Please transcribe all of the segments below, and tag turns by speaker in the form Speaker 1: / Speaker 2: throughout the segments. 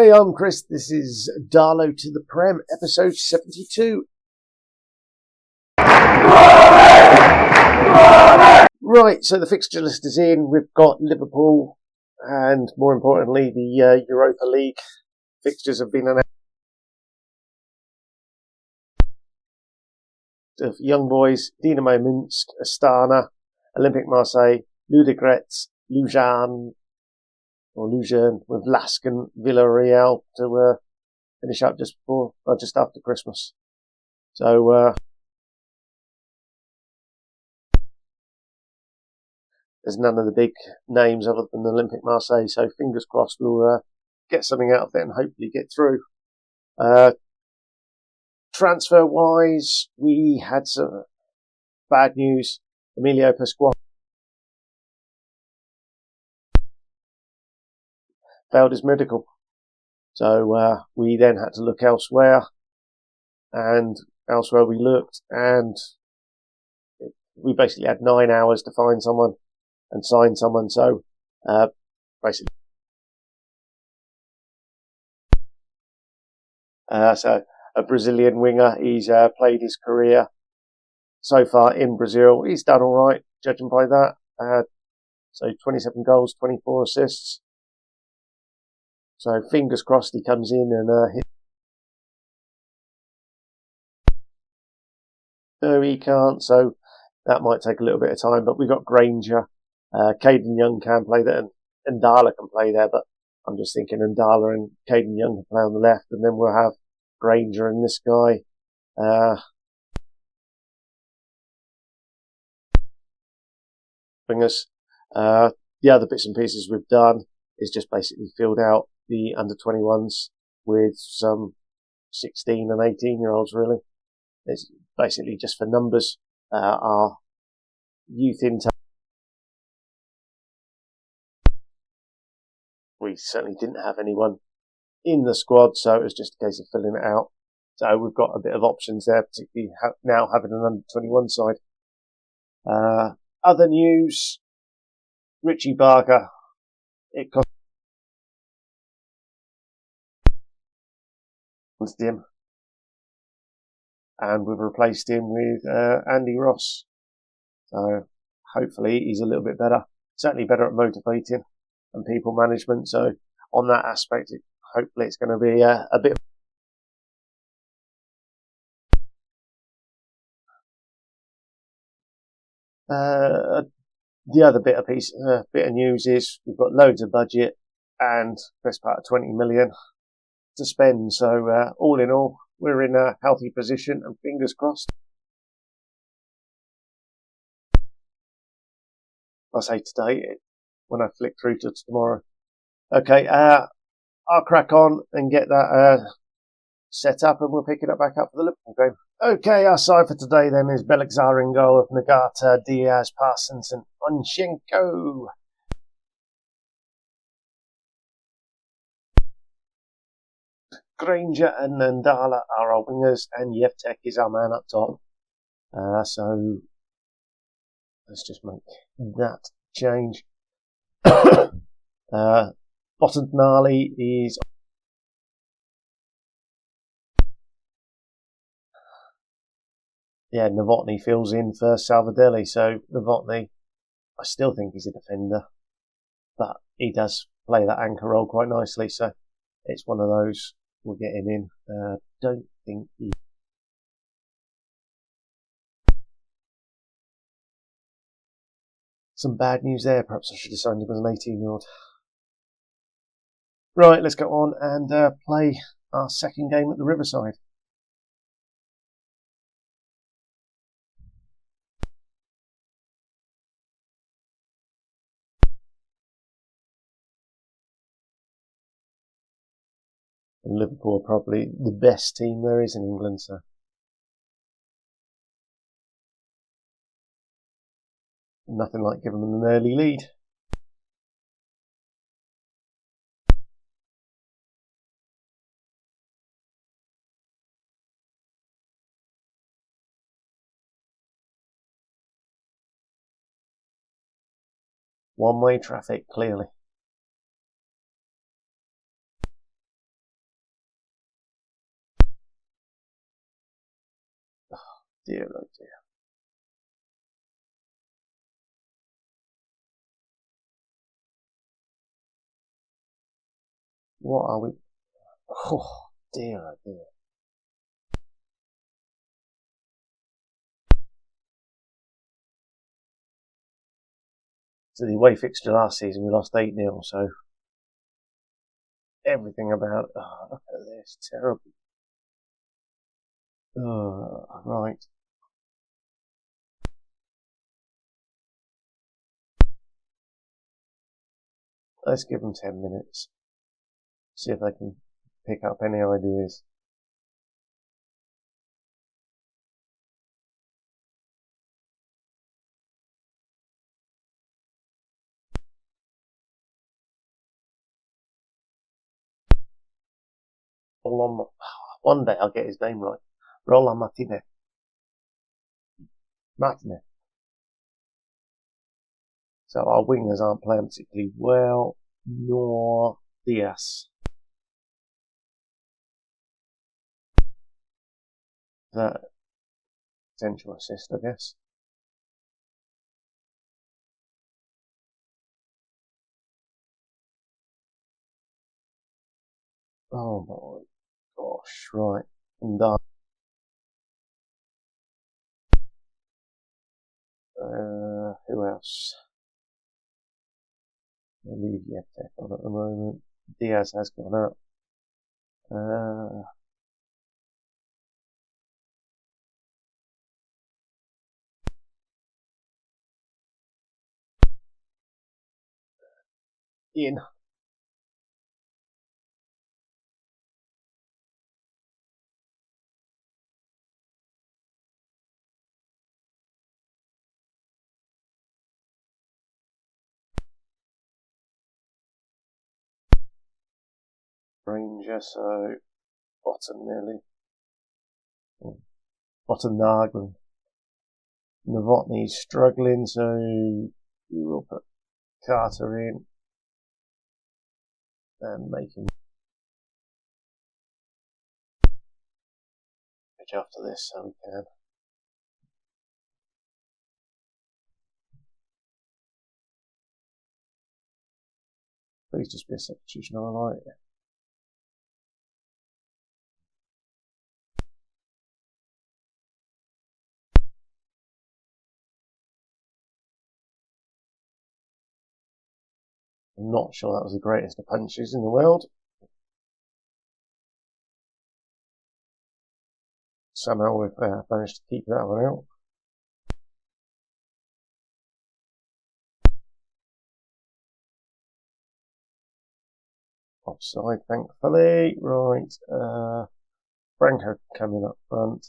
Speaker 1: Hey, I'm Chris. This is Darlo to the Prem, episode 72. Right, so the fixture list is in. We've got Liverpool and, more importantly, the Europa League fixtures have been announced. Of young boys, Dinamo Minsk, Astana, Olympique Marseille, Ludogorets, Luzern, with Lask and Villarreal to finish up just after Christmas. So there's none of the big names other than Olympique Marseille. So fingers crossed we'll get something out of it and hopefully get through. Transfer-wise, we had some bad news. Emilio Pasquale failed his medical. So we then had to look elsewhere. And elsewhere we looked, and we basically had 9 hours to find someone and sign someone. So basically, so a Brazilian winger. He's played his career so far in Brazil. He's done all right, judging by that. So 27 goals, 24 assists. So fingers crossed he comes in and hits. No, he can't. So that might take a little bit of time. But we've got Granger. Caden Young can play there, and Darlo can play there. But I'm just thinking Darlo and Caden Young can play on the left, and then we'll have Granger and this guy. Wingers. The other bits and pieces we've done is just basically filled out the under-21s with some 16 and 18-year-olds, really. It's basically just for numbers. Our youth intake, we certainly didn't have anyone in the squad, so it was just a case of filling it out. So we've got a bit of options there, particularly now having an under-21 side. Other news, Richie Barker. It cost him, and we've replaced him with Andy Ross. So hopefully he's a little bit better, certainly better at motivating and people management. So on that aspect, hopefully it's going to be a bit. The other bit of news is we've got loads of budget and best part of 20 million to spend. So all in all, we're in a healthy position, and fingers crossed. I say today when I flick through to tomorrow. Okay, I'll crack on and get that set up, and we'll pick it up back up for the Liverpool game. Okay, our side for today then is Belixar in goal of Nagata, Diaz, Parsons and Onchenko. Granger and Nandala are our wingers, and Yevtek is our man up top. So let's just make that change. Bottenali is Novotny fills in for Salvadelli. So Novotny, I still think he's a defender, but he does play that anchor role quite nicely. So it's one of those. We'll get him in. Don't think he. Some bad news there. Perhaps I should have signed him as an 18-year-old. Right, let's go on and play our second game at the Riverside. And Liverpool are probably the best team there is in England, so. Nothing like giving them an early lead. One-way traffic, clearly. dear, oh dear. What are we? Oh dear, oh dear. So the away fixture last season, we lost 8-0, so everything about it. Oh, look at this, terrible. Right. Let's give them 10 minutes. See if they can pick up any ideas. One day I'll get his name right. Roland Martinez. So our wingers aren't playing particularly well, nor Diaz. That potential assist, I guess. Oh my gosh, right. And who else? I'll leave Yevtek on at the moment. Diaz has gone up. Ian. Ranger, so bottom nearly. Bottom Nagel. Novotny's struggling, so we will put Carter in and make him pitch after this so we can. Please just be a substitution, I like it. I'm not sure that was the greatest of punches in the world. Somehow we've managed to keep that one out. Offside, thankfully. Right, Franco coming up front.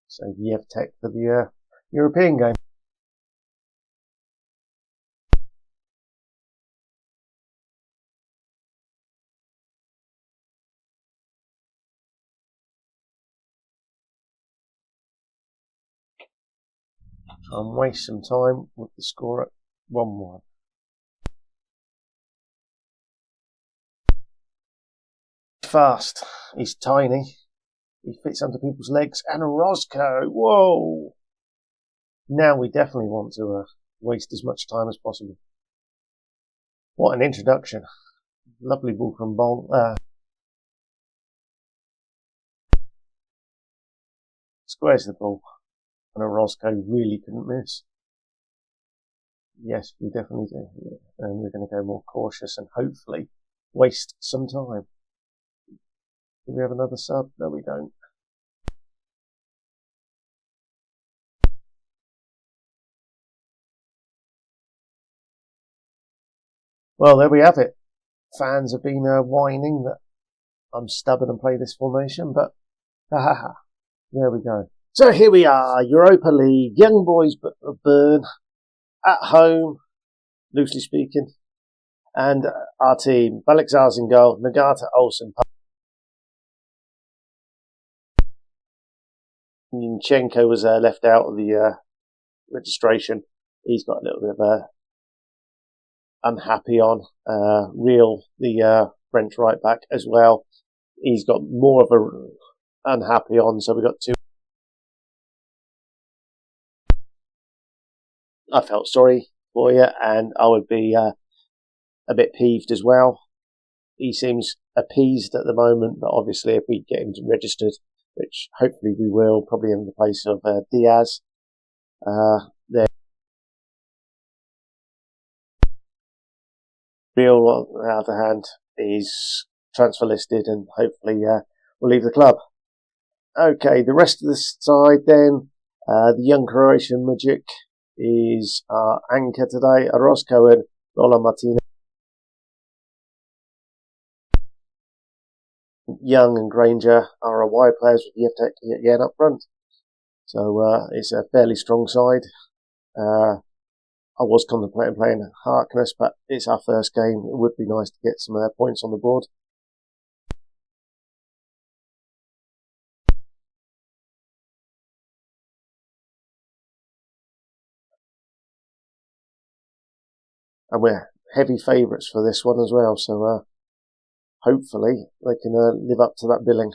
Speaker 1: So Yevtek for the European game. Try and waste some time with the score at 1-1. Fast. He's tiny. He fits under people's legs. And a Roscoe. Whoa! Now we definitely want to waste as much time as possible. What an introduction. Lovely ball from Bond. Squares the ball. And a Roscoe really couldn't miss. Yes, we definitely do. Yeah. And we're going to go more cautious and hopefully waste some time. Do we have another sub? No, we don't. Well, there we have it. Fans have been whining that I'm stubborn and play this formation, but there we go. So here we are, Europa League, Young Boys Burn, at home, loosely speaking, and our team, Balixars in goal, Nagata, Olsen, Yinchenko was left out of the registration. He's got a little bit of unhappy on. Real, the French right back as well. He's got more of a unhappy on. So we got two. I felt sorry for you, and I would be a bit peeved as well. He seems appeased at the moment, but obviously if we get him registered, which hopefully we will, probably in the place of Diaz, then Real, on the other hand, is transfer listed and hopefully will leave the club. Okay, the rest of the side then, the young Croatian Magic is our anchor today. Orozco and Roland Martinez. Young and Granger are our wide players with Yevtek again up front. So it's a fairly strong side. I was contemplating playing Harkness, but it's our first game. It would be nice to get some of their points on the board. And we're heavy favourites for this one as well, so hopefully they can live up to that billing.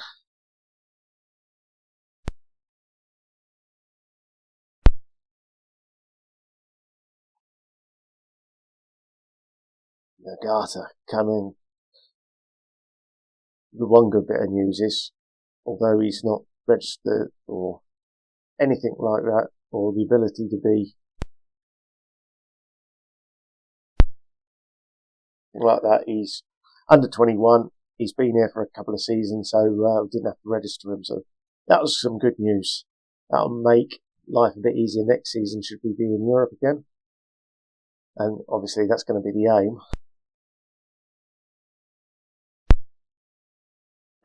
Speaker 1: Nagata coming. The one good bit of news is, although he's not registered or anything like that, or the ability to be like that, he's under 21. He's been here for a couple of seasons, so we didn't have to register him. So that was some good news. That'll make life a bit easier next season should we be in Europe again. And obviously that's going to be the aim.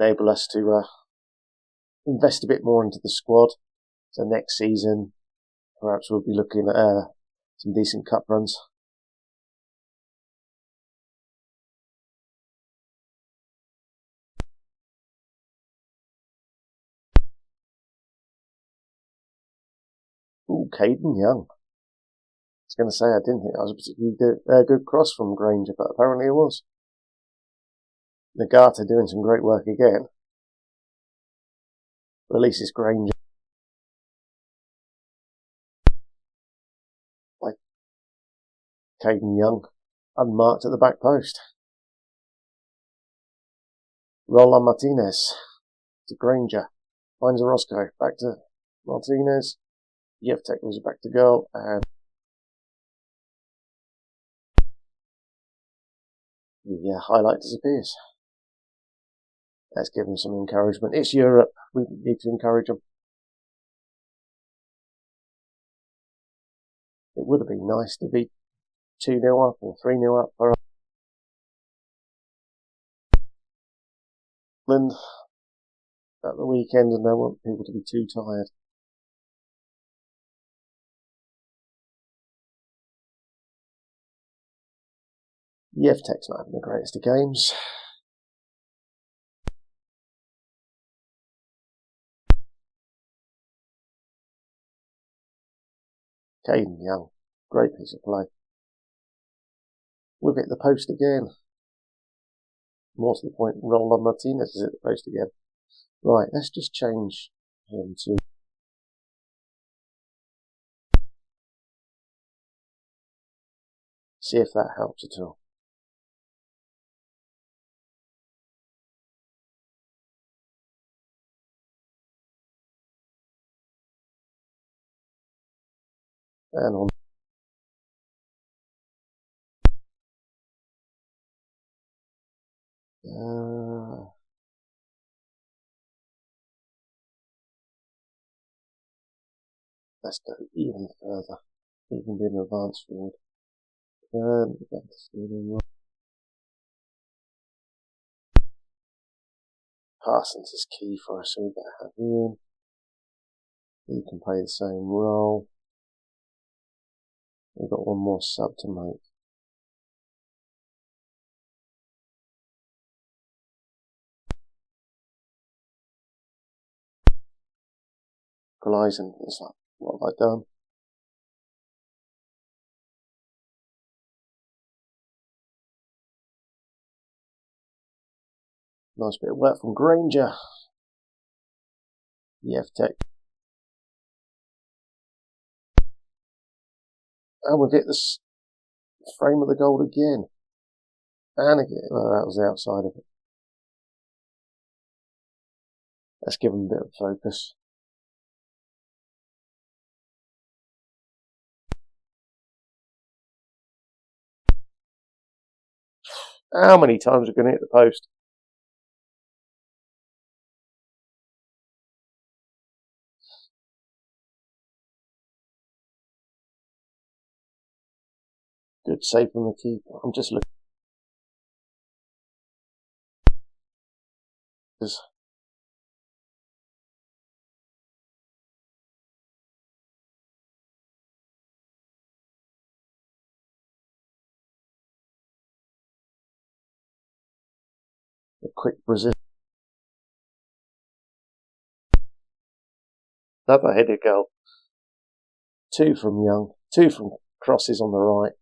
Speaker 1: Enable us to invest a bit more into the squad. So next season, perhaps we'll be looking at some decent cup runs. Ooh, Caden Young. I was going to say I didn't think that was a particularly good cross from Granger, but apparently it was. Nagata doing some great work again. Releases Granger. Like Caden Young. Unmarked at the back post. Roland Martinez to Granger. Finds Orozco. Back to Martinez. Yevtek was back to goal. And the highlight disappears. Let's give them some encouragement. It's Europe. We need to encourage them. It would have been nice to be 2-0 up or 3-0 up for England at the weekend, and I don't want people to be too tired. Yevtek's not having the greatest of games. Caden Young, great piece of play. We've hit the post again. More to the point, Roland Martinez is at the post again. Right, let's just change him to see if that helps at all. And on. Let's go even further. Even be an advance forward. Parsons is key for us, so we better have him. He can play the same role. We've got one more sub to make. Gleisen, it's like, what have I done? Nice bit of work from Granger. EF Tech. And we'll get this frame of the gold again. And again, well, that was the outside of it. Let's give them a bit of focus. How many times are we going to hit the post? Good save from the keeper. I'm just looking. A quick Brazil. Another headed goal. 2 from Young. 2 from crosses on the right.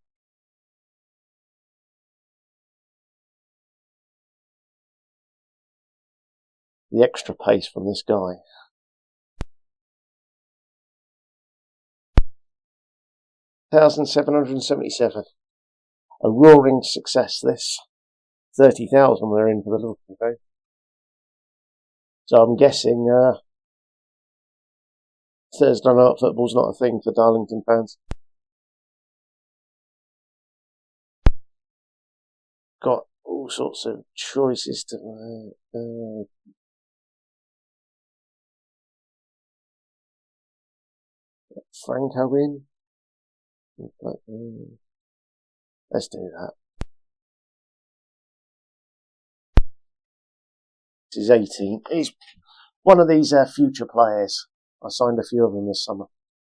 Speaker 1: The extra pace from this guy. $1,777. A roaring success, this. 30,000 we're in for the Liverpool game. So I'm guessing Thursday night football's not a thing for Darlington fans. Got all sorts of choices to Franco in. Let's do that. This is 18. He's one of these future players. I signed a few of them this summer.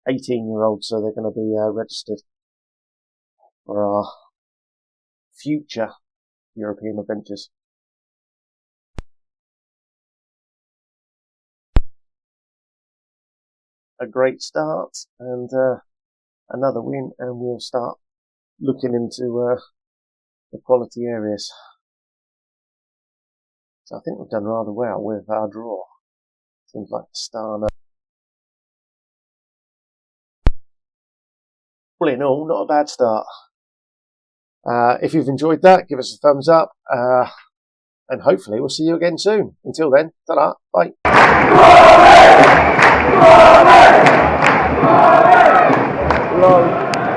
Speaker 1: 18-year-olds, so they're going to be registered for our future European adventures. A great start and another win, and we'll start looking into the quality areas. So I think we've done rather well with our draw. Seems like the star now. All in all, not a bad start. If you've enjoyed that, give us a thumbs up. And hopefully we'll see you again soon. Until then, ta-da, bye. Glory! Glory! Glory!